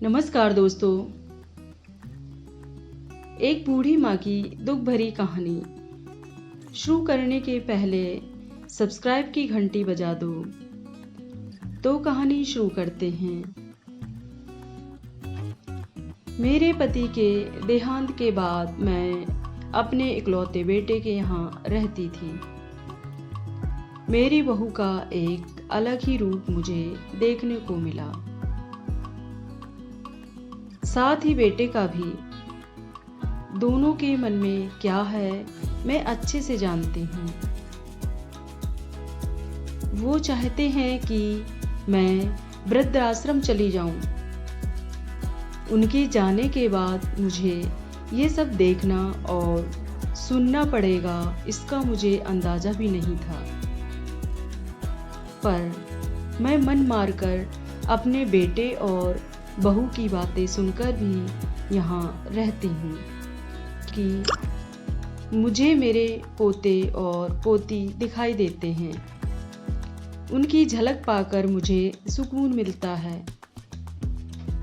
नमस्कार दोस्तों। एक बूढ़ी माँ की दुख भरी कहानी शुरू करने के पहले सब्सक्राइब की घंटी बजा दो। तो कहानी शुरू करते हैं। मेरे पति के देहांत के बाद मैं अपने इकलौते बेटे के यहाँ रहती थी। मेरी बहू का एक अलग ही रूप मुझे देखने को मिला, साथ ही बेटे का भी। दोनों के मन में क्या है मैं अच्छे से जानती हूँ। वो चाहते हैं कि मैं वृद्धाश्रम चली जाऊं। उनके जाने के बाद मुझे ये सब देखना और सुनना पड़ेगा, इसका मुझे अंदाजा भी नहीं था। पर मैं मन मारकर अपने बेटे और बहू की बातें सुनकर भी यहाँ रहती हूँ कि मुझे मेरे पोते और पोती दिखाई देते हैं। उनकी झलक पाकर मुझे सुकून मिलता है।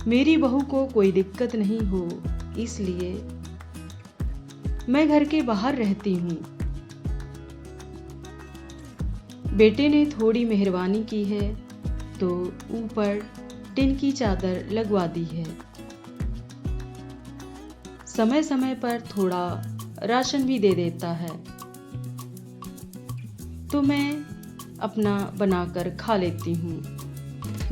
मेरी बहू को कोई दिक्कत नहीं हो, इसलिए मैं घर के बाहर रहती हूँ। बेटे ने थोड़ी मेहरबानी की है तो ऊपर टिन की चादर लगवा दी है। समय समय पर थोड़ा राशन भी दे देता है, तो मैं अपना बनाकर खा लेती हूँ।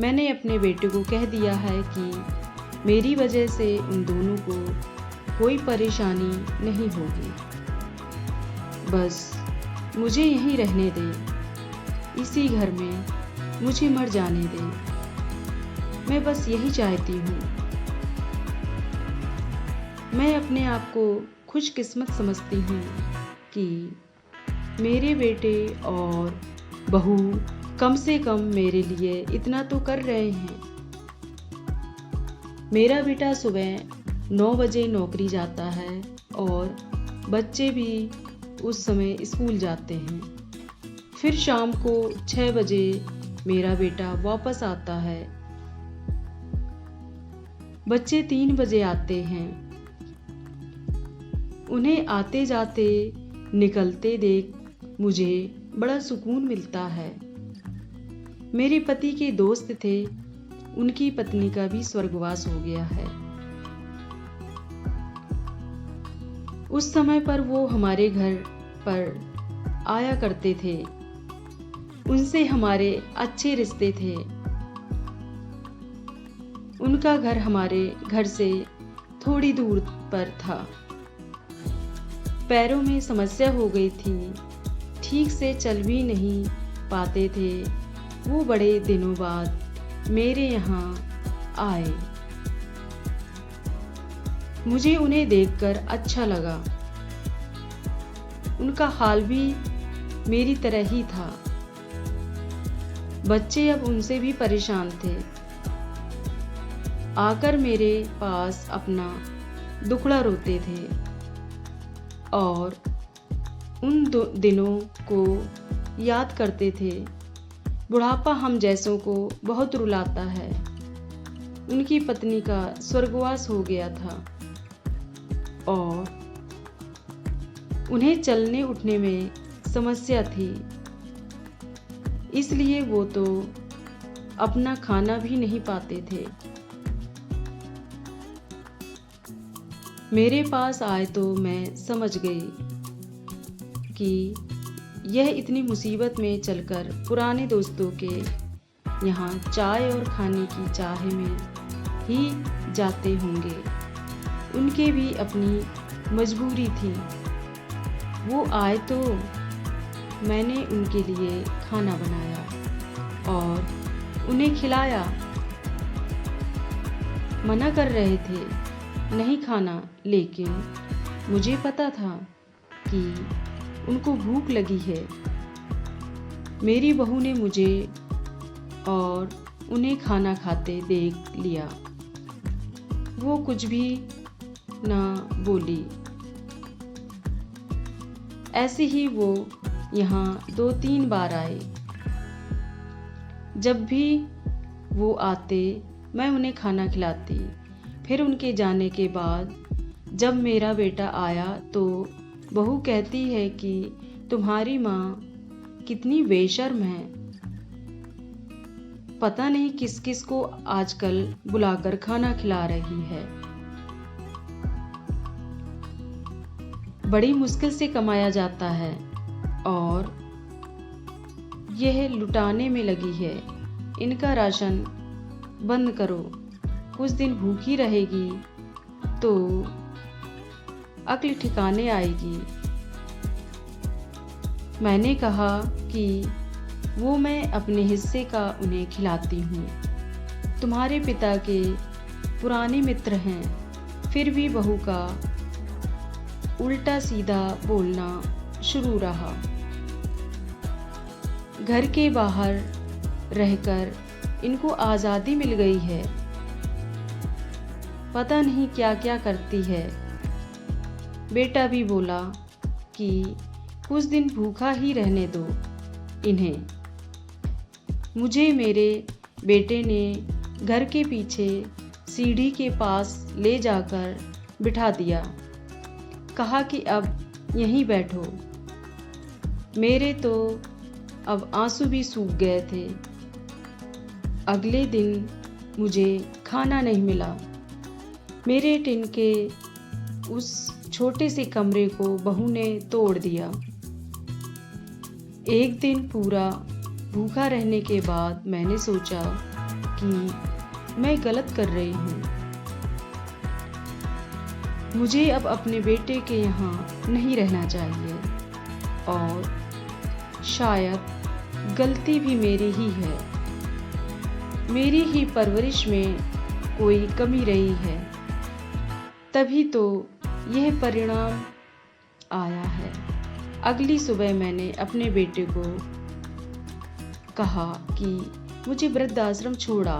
मैंने अपने बेटे को कह दिया है कि मेरी वजह से उन दोनों को कोई परेशानी नहीं होगी। बस मुझे यहीं रहने दे, इसी घर में मुझे मर जाने दे। मैं बस यही चाहती हूँ। मैं अपने आप को खुशकिस्मत समझती हूँ कि मेरे बेटे और बहू कम से कम मेरे लिए इतना तो कर रहे हैं। मेरा बेटा सुबह 9 बजे नौकरी जाता है और बच्चे भी उस समय स्कूल जाते हैं। फिर शाम को 6 बजे मेरा बेटा वापस आता है। बच्चे 3 बजे आते हैं। उन्हें आते जाते निकलते देख मुझे बड़ा सुकून मिलता है। मेरे पति के दोस्त थे, उनकी पत्नी का भी स्वर्गवास हो गया है। उस समय पर वो हमारे घर पर आया करते थे। उनसे हमारे अच्छे रिश्ते थे। उनका घर हमारे घर से थोड़ी दूर पर था। पैरों में समस्या हो गई थी, ठीक से चल भी नहीं पाते थे। वो बड़े दिनों बाद मेरे यहाँ आए। मुझे उन्हें देखकर अच्छा लगा। उनका हाल भी मेरी तरह ही था। बच्चे अब उनसे भी परेशान थे। आकर मेरे पास अपना दुखड़ा रोते थे और उन दिनों को याद करते थे। बुढ़ापा हम जैसों को बहुत रुलाता है। उनकी पत्नी का स्वर्गवास हो गया था और उन्हें चलने उठने में समस्या थी, इसलिए वो तो अपना खाना भी नहीं पाते थे। मेरे पास आए तो मैं समझ गई कि यह इतनी मुसीबत में चलकर पुराने दोस्तों के यहाँ चाय और खाने की चाह में ही जाते होंगे। उनके भी अपनी मजबूरी थी। वो आए तो मैंने उनके लिए खाना बनाया और उन्हें खिलाया। मना कर रहे थे नहीं खाना, लेकिन मुझे पता था कि उनको भूख लगी है। मेरी बहू ने मुझे और उन्हें खाना खाते देख लिया। वो कुछ भी ना बोली। ऐसे ही वो यहाँ 2-3 बार आए। जब भी वो आते मैं उन्हें खाना खिलाती। फिर उनके जाने के बाद जब मेरा बेटा आया तो बहू कहती है कि तुम्हारी माँ कितनी बेशर्म है, पता नहीं किस किस को आजकल बुलाकर खाना खिला रही है। बड़ी मुश्किल से कमाया जाता है और यह लुटाने में लगी है। इनका राशन बंद करो, कुछ दिन भूखी रहेगी तो अक्ल ठिकाने आएगी। मैंने कहा कि वो मैं अपने हिस्से का उन्हें खिलाती हूँ। तुम्हारे पिता के पुराने मित्र हैं। फिर भी बहू का उल्टा सीधा बोलना शुरू रहा। घर के बाहर रहकर इनको आज़ादी मिल गई है, पता नहीं क्या क्या करती है। बेटा भी बोला कि कुछ दिन भूखा ही रहने दो इन्हें। मुझे मेरे बेटे ने घर के पीछे सीढ़ी के पास ले जाकर बिठा दिया। कहा कि अब यहीं बैठो। मेरे तो अब आंसू भी सूख गए थे। अगले दिन मुझे खाना नहीं मिला। मेरे टिन के उस छोटे से कमरे को बहू ने तोड़ दिया। एक दिन पूरा भूखा रहने के बाद मैंने सोचा कि मैं गलत कर रही हूँ। मुझे अब अपने बेटे के यहाँ नहीं रहना चाहिए और शायद गलती भी मेरी ही है। मेरी ही परवरिश में कोई कमी रही है, तभी तो यह परिणाम आया है। अगली सुबह मैंने अपने बेटे को कहा कि मुझे वृद्धाश्रम छोड़ा।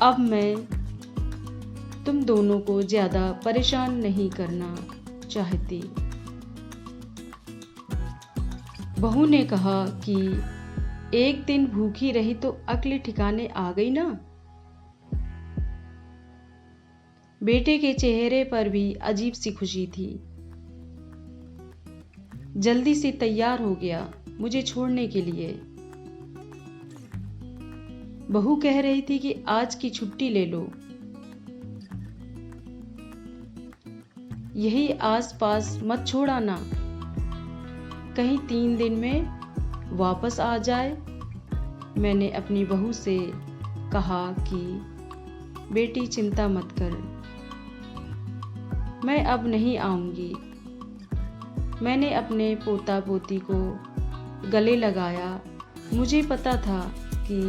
अब मैं तुम दोनों को ज्यादा परेशान नहीं करना चाहती। बहू ने कहा कि एक दिन भूखी रही तो अक्ल ठिकाने आ गई ना। बेटे के चेहरे पर भी अजीब सी खुशी थी। जल्दी से तैयार हो गया मुझे छोड़ने के लिए। बहू कह रही थी कि आज की छुट्टी ले लो, यही आसपास मत छोड़ाना, कहीं 3 दिन में वापस आ जाए। मैंने अपनी बहू से कहा कि बेटी चिंता मत कर, मैं अब नहीं आऊंगी। मैंने अपने पोता पोती को गले लगाया। मुझे पता था कि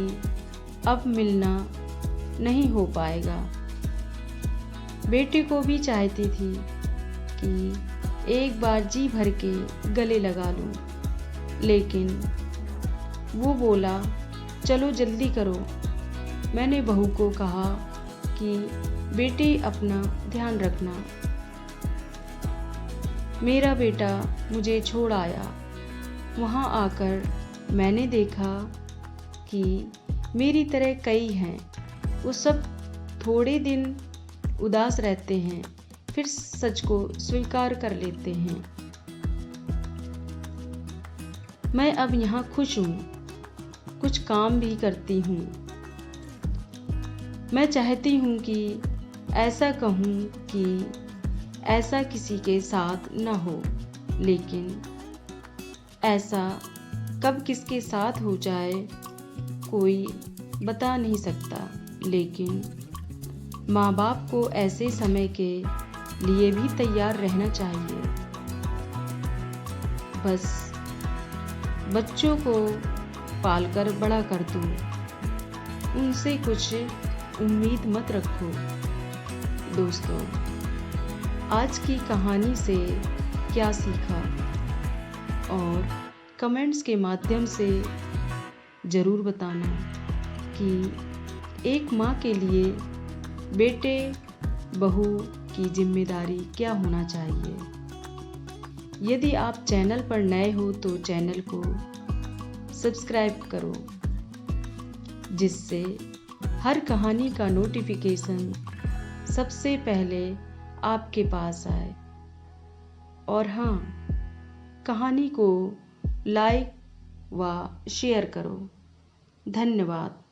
अब मिलना नहीं हो पाएगा। बेटे को भी चाहती थी कि एक बार जी भर के गले लगा लूं, लेकिन वो बोला चलो जल्दी करो। मैंने बहू को कहा कि बेटे अपना ध्यान रखना। मेरा बेटा मुझे छोड़ आया। वहाँ आकर मैंने देखा कि मेरी तरह कई हैं। वो सब थोड़े दिन उदास रहते हैं, फिर सच को स्वीकार कर लेते हैं। मैं अब यहाँ खुश हूँ, कुछ काम भी करती हूँ। मैं चाहती हूँ कि ऐसा कहूँ कि ऐसा किसी के साथ न हो, लेकिन ऐसा कब किसके साथ हो जाए कोई बता नहीं सकता। लेकिन माँ बाप को ऐसे समय के लिए भी तैयार रहना चाहिए। बस बच्चों को पालकर बड़ा कर दो, उनसे कुछ उम्मीद मत रखो। दोस्तों, आज की कहानी से क्या सीखा और कमेंट्स के माध्यम से ज़रूर बताना कि एक माँ के लिए बेटे बहू की जिम्मेदारी क्या होना चाहिए। यदि आप चैनल पर नए हो तो चैनल को सब्सक्राइब करो, जिससे हर कहानी का नोटिफिकेशन सबसे पहले आपके पास आए। और हाँ, कहानी को लाइक व शेयर करो। धन्यवाद।